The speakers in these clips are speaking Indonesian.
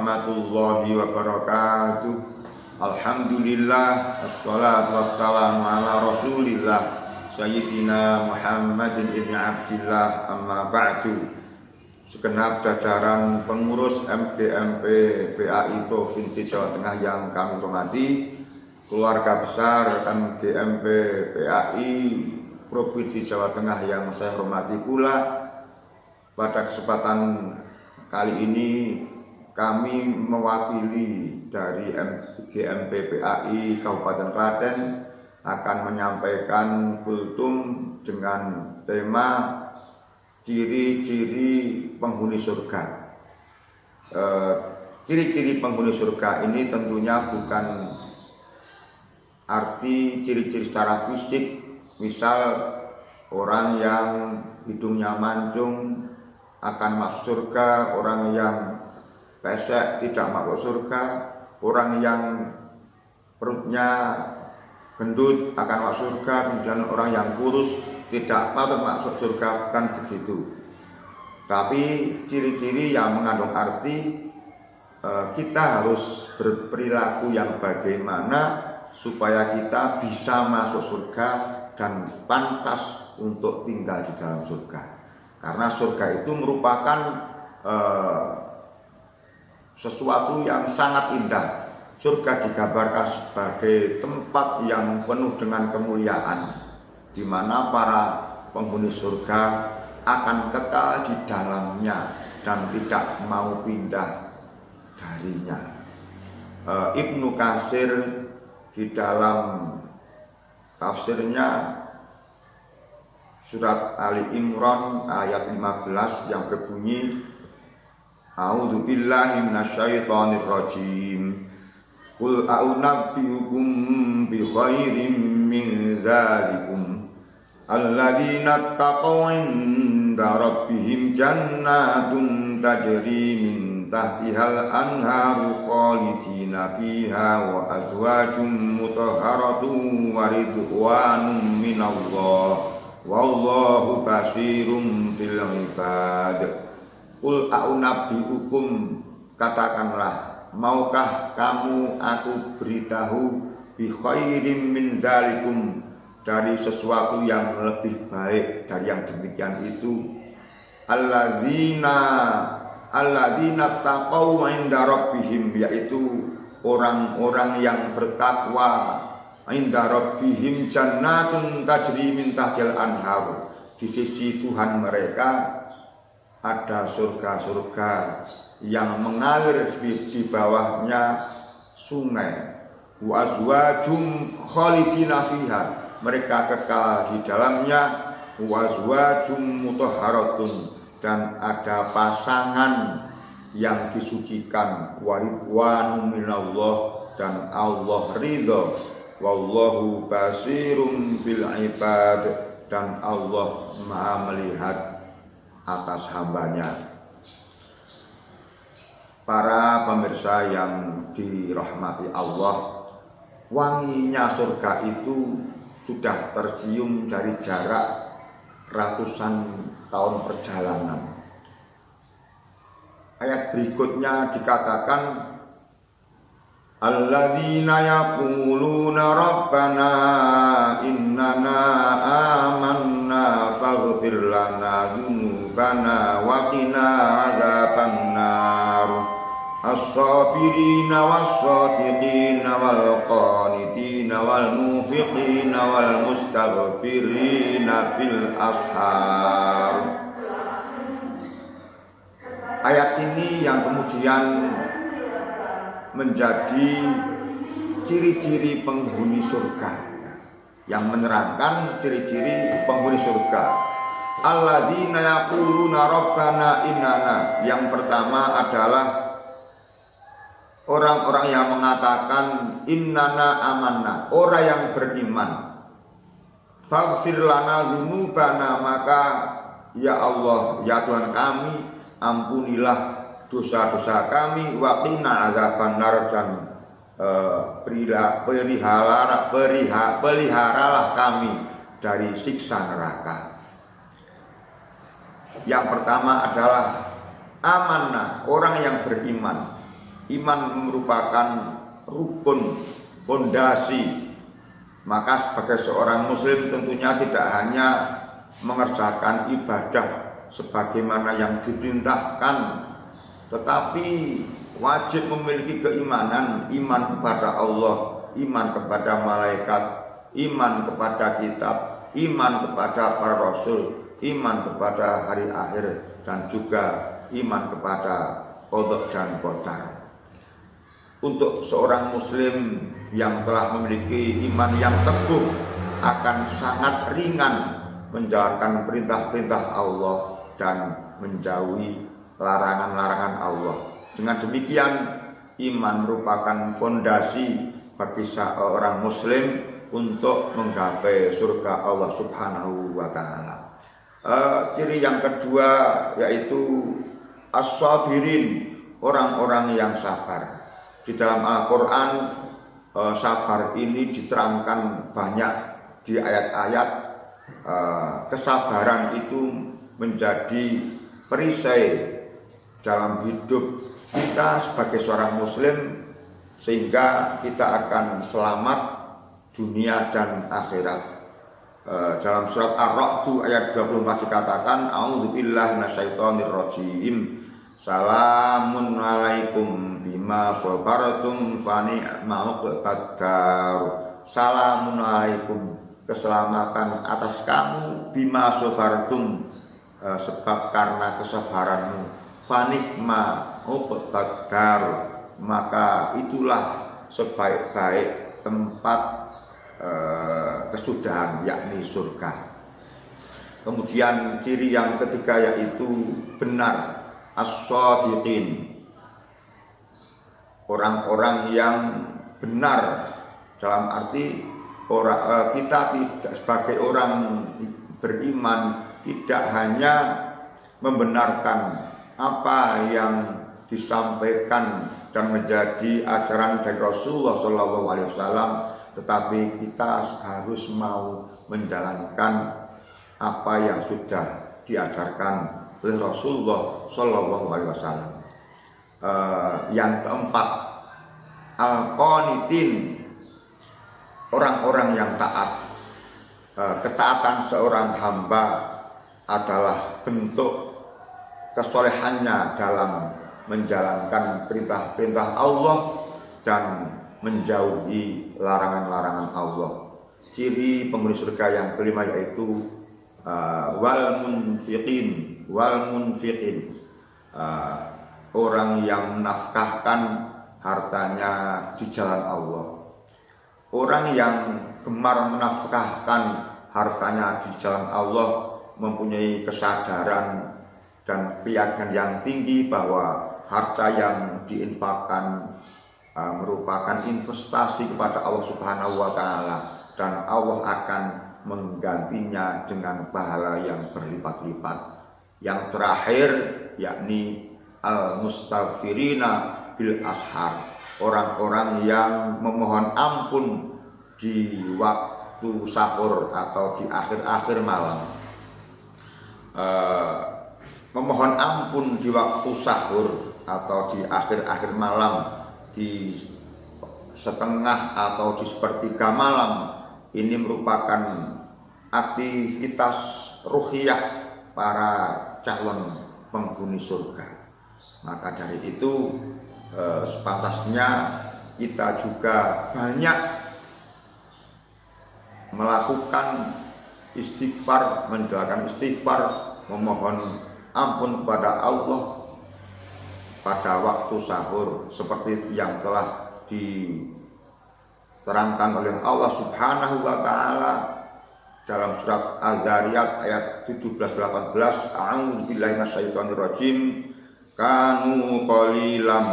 warahmatullahi wabarakatuh. Alhamdulillah, wassalatu wassalamu ala rasulillah Sayyidina Muhammadin ibn Abdillah, amma ba'du. Segenap jajaran pengurus MGMP PAI Provinsi Jawa Tengah yang kami hormati, keluarga besar MGMP PAI Provinsi Jawa Tengah yang saya hormati pula, pada kesempatan kali ini kami mewakili dari MGMP PAI Kabupaten Klaten akan menyampaikan kultum dengan tema ciri-ciri penghuni surga. Ciri-ciri penghuni surga ini tentunya bukan arti ciri-ciri secara fisik, misal orang yang hidungnya mancung akan masuk surga, orang yang pesek tidak masuk surga, orang yang perutnya gendut akan masuk surga, kemudian orang yang kurus tidak patut masuk surga, bukan begitu. Tapi ciri-ciri yang mengandung arti kita harus berperilaku yang bagaimana supaya kita bisa masuk surga dan pantas untuk tinggal di dalam surga. Karena surga itu merupakan sesuatu yang sangat indah. Surga digambarkan sebagai tempat yang penuh dengan kemuliaan, di mana para penghuni surga akan kekal di dalamnya dan tidak mau pindah darinya. Ibnu Katsir di dalam tafsirnya surat Ali Imran ayat 15 yang berbunyi, A'udzubillahi minasyaitonir rajim. Qul a'unabbi'ukum bi khairim min dzalikum alladzina taqaw 'inda rabbihim jannatun tajri min tahtihal anharu khalidina fiha wa azwajum mutahharatun wa ridwanun minallah wallahu basirum bil ibad. Qul a'unabbi'ukum, katakanlah, maukah kamu aku beritahu bi khairim min dzalikum, dari sesuatu yang lebih baik dari yang demikian itu, alladzina taqaw 'inda rabbihim, yaitu orang-orang yang bertakwa, 'inda rabbihim jannatun tajri min tahtil anhar, di sisi Tuhan mereka ada surga-surga yang mengalir di bawahnya sungai. Wa azwajum khalidina fiha, mereka kekal di dalamnya. Wa azwajum mutahharatun, dan ada pasangan yang disucikan. Wa ridwanun minallah, dan Allah ridho. Wallahu basirum bil ibad, dan Allah Maha melihat atas hambanya. Para pemirsa yang dirahmati Allah, wanginya surga itu sudah tercium dari jarak ratusan tahun perjalanan. Ayat berikutnya dikatakan, alladzina yaquluna rabbana innana amanna faghfir lana dzunubana wa qina adzabannar as-sabirina was-sadiqina wal qanitina wal mufiqina wal mustaghfirina bil ashar. Ayat ini yang kemudian menjadi ciri-ciri penghuni surga, yang menerangkan ciri-ciri penghuni surga. Alladzina yaquluna rabbana innana, yang pertama adalah orang-orang yang mengatakan innana amanna, orang yang beriman. Faghfir lana dzunubana, maka ya Allah, ya Tuhan kami, ampunilah dosa-dosa kami, wa qina adzabannar, dan peliharalah kami dari siksa neraka. Yang pertama adalah amanah, orang yang beriman. iman merupakan rukun, fondasi. Maka sebagai seorang muslim tentunya tidak hanya mengerjakan ibadah sebagaimana yang diperintahkan, tetapi wajib memiliki keimanan, iman kepada Allah, iman kepada malaikat, iman kepada kitab, iman kepada para rasul, iman kepada hari akhir, dan juga iman kepada qada dan qadar. Untuk seorang muslim yang telah memiliki iman yang teguh akan sangat ringan menjalankan perintah-perintah Allah dan menjauhi larangan-larangan Allah. Dengan demikian, iman merupakan fondasi bagi seorang muslim untuk menggapai surga Allah Subhanahu wa taala. Ciri yang kedua yaitu as-sabirin, orang-orang yang sabar. Di dalam Al-Quran sabar ini diterangkan banyak di ayat-ayat. Kesabaran itu menjadi perisai dalam hidup kita sebagai seorang muslim, sehingga kita akan selamat dunia dan akhirat. Dalam surat Ar-Ra'd ayat 24 dikatakan, a'udzubillahi minasyaitonirrajim, salamun alaikum bima sabartum fa ni'mal uqbad. Salamun alaikum, keselamatan atas kamu, bima sabartum, sebab karena kesabaranmu, fa ni'mal uqbad, maka itulah sebaik-baik tempat kesudahan, yakni surga. Kemudian ciri yang ketiga yaitu benar, as-shadiqin, orang-orang yang benar, dalam arti kita tidak sebagai orang beriman tidak hanya membenarkan apa yang disampaikan dan menjadi ajaran dari Rasulullah SAW, tetapi kita harus mau menjalankan apa yang sudah diajarkan oleh Rasulullah SAW. Yang keempat, al-qanitin, orang-orang yang taat. Ketaatan seorang hamba adalah bentuk kesolehannya dalam menjalankan perintah-perintah Allah dan menjauhi larangan-larangan Allah. Ciri penghuni surga yang kelima yaitu wal munfiqin, orang yang menafkahkan hartanya di jalan Allah. Orang yang gemar menafkahkan hartanya di jalan Allah mempunyai kesadaran dan keyakinan yang tinggi bahwa harta yang diinfakkan merupakan investasi kepada Allah Subhanahu wa taala, dan Allah akan menggantinya dengan pahala yang berlipat-lipat. Yang terakhir yakni al-mustaghfirina bil ashar, orang-orang yang memohon ampun di waktu sahur atau di akhir-akhir malam. Memohon ampun di waktu sahur atau di akhir-akhir malam, di setengah atau di sepertiga malam, ini merupakan aktivitas ruhiyah para calon penghuni surga. Maka dari itu sepantasnya kita juga banyak melakukan istighfar, menjalankan istighfar, memohon ampun kepada Allah pada waktu sahur, seperti yang telah diterangkan oleh Allah Subhanahu wa taala dalam surat Az-Zariyat ayat 17-18. A'udzubillahi minasyaitonirrajim, kanu qalilam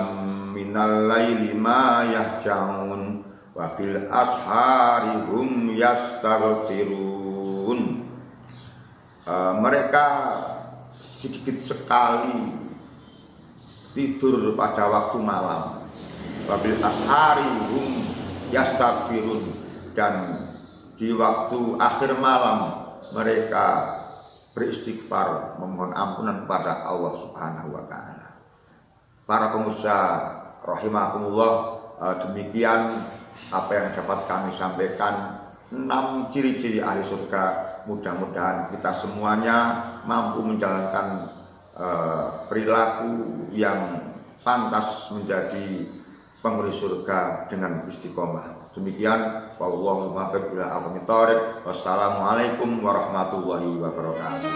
minal laili ma yahjaun wa bil ashari hum yastaghfirun. Mereka sedikit sekali tidur pada waktu malam, wa bil ashari hum yastaghfirun, dan di waktu akhir malam mereka beristighfar, memohon ampunan kepada Allah Subhanahu wa taala. Para pengusaha rahimakumullah. Demikian apa yang dapat kami sampaikan, 6 ciri-ciri ahli surga. Mudah-mudahan kita semuanya mampu menjalankan perilaku yang pantas menjadi penghuni surga dengan istiqomah. Demikian, wallahu muwaffiq ila aqwamit thoriq. Wassalamualaikum warahmatullahi wabarakatuh.